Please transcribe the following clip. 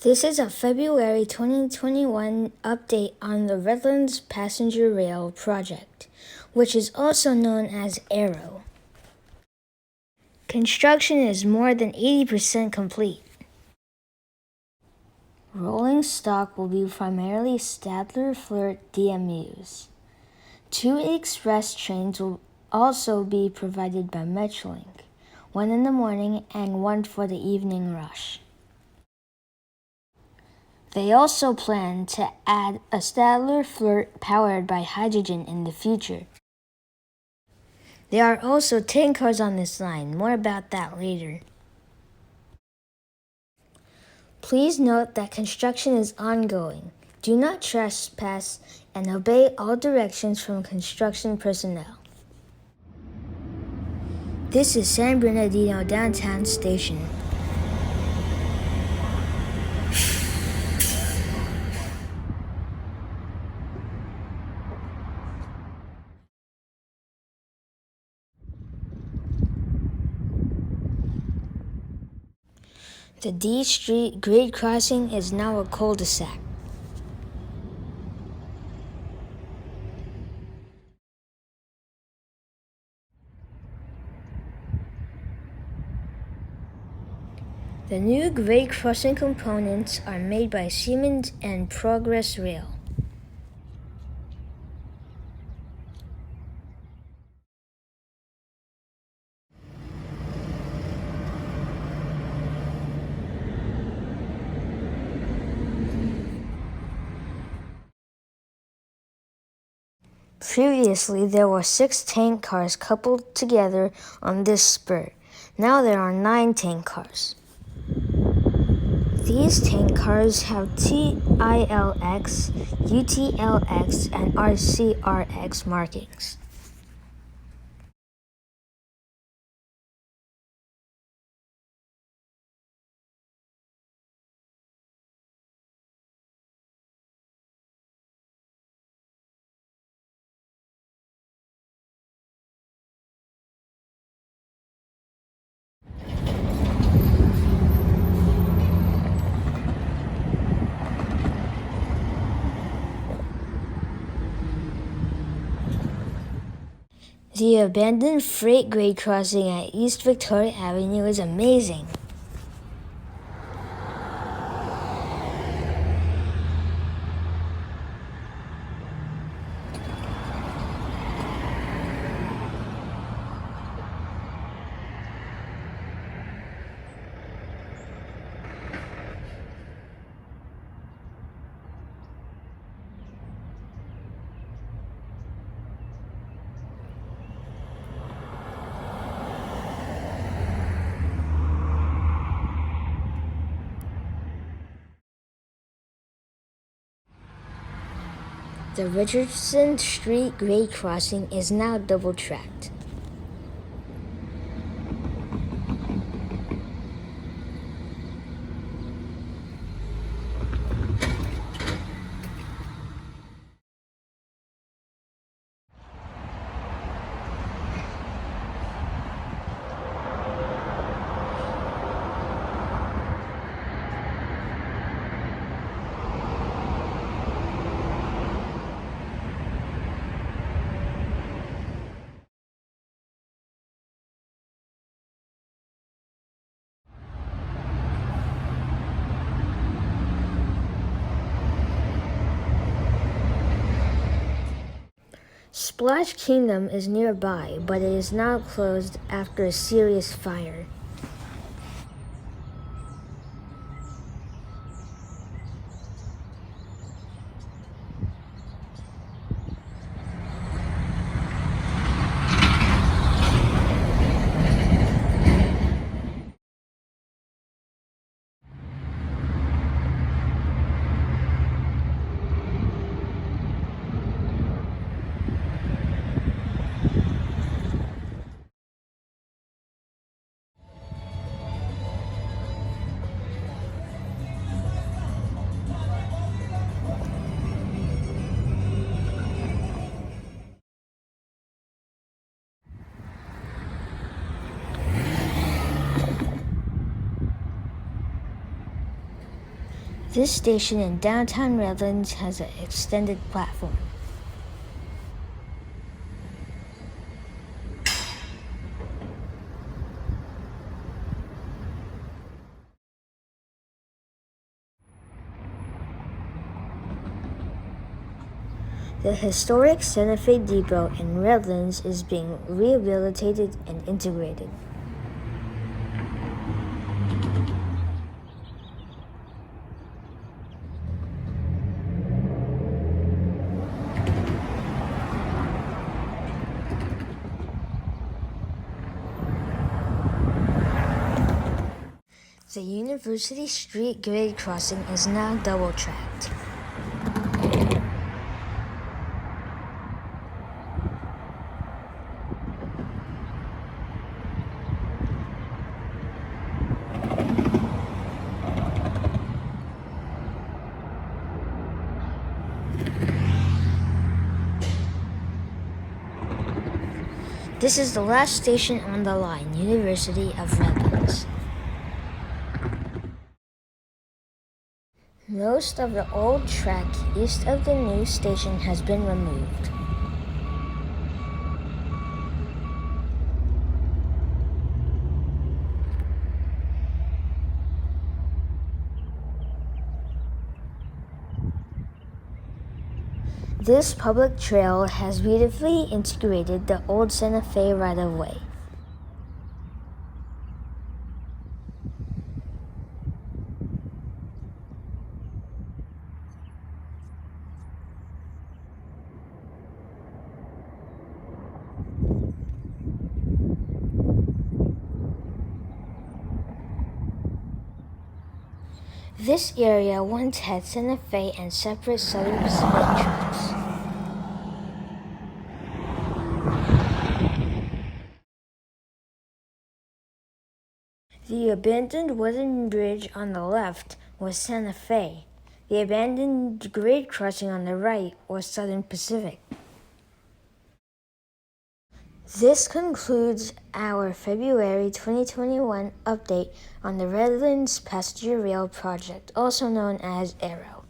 This is a February 2021 update on the Redlands Passenger Rail Project, which is also known as ARROW. Construction is more than 80% complete. Rolling stock will be primarily Stadler-Flirt DMUs. 2 express trains will also be provided by Metrolink, 1 in the morning and 1 for the evening rush. They also plan to add a Stadler-Flirt powered by hydrogen in the future. There are also 10 cars on this line. More about that later. Please note that construction is ongoing. Do not trespass and obey all directions from construction personnel. This is San Bernardino Downtown Station. The D Street grade crossing is now a cul-de-sac. The new grade crossing components are made by Siemens and Progress Rail. Previously, there were 6 tank cars coupled together on this spur. Now there are 9 tank cars. These tank cars have TILX, UTLX, and RCRX markings. The abandoned freight grade crossing at East Victoria Avenue is amazing. The Richardson Street grade crossing is now double-tracked. Splash Kingdom is nearby, but it is now closed after a serious fire. This station in downtown Redlands has an extended platform. The historic Santa Fe Depot in Redlands is being rehabilitated and integrated. The University Street grade crossing is now double-tracked. This is the last station on the line, University of Redlands. Most of the old track east of the new station has been removed. This public trail has beautifully integrated the old Santa Fe right-of-way. This area once had Santa Fe and separate Southern Pacific tracks. The abandoned wooden bridge on the left was Santa Fe. The abandoned grade crossing on the right was Southern Pacific. This concludes our February 2021 update on the Redlands Passenger Rail Project, also known as ARROW.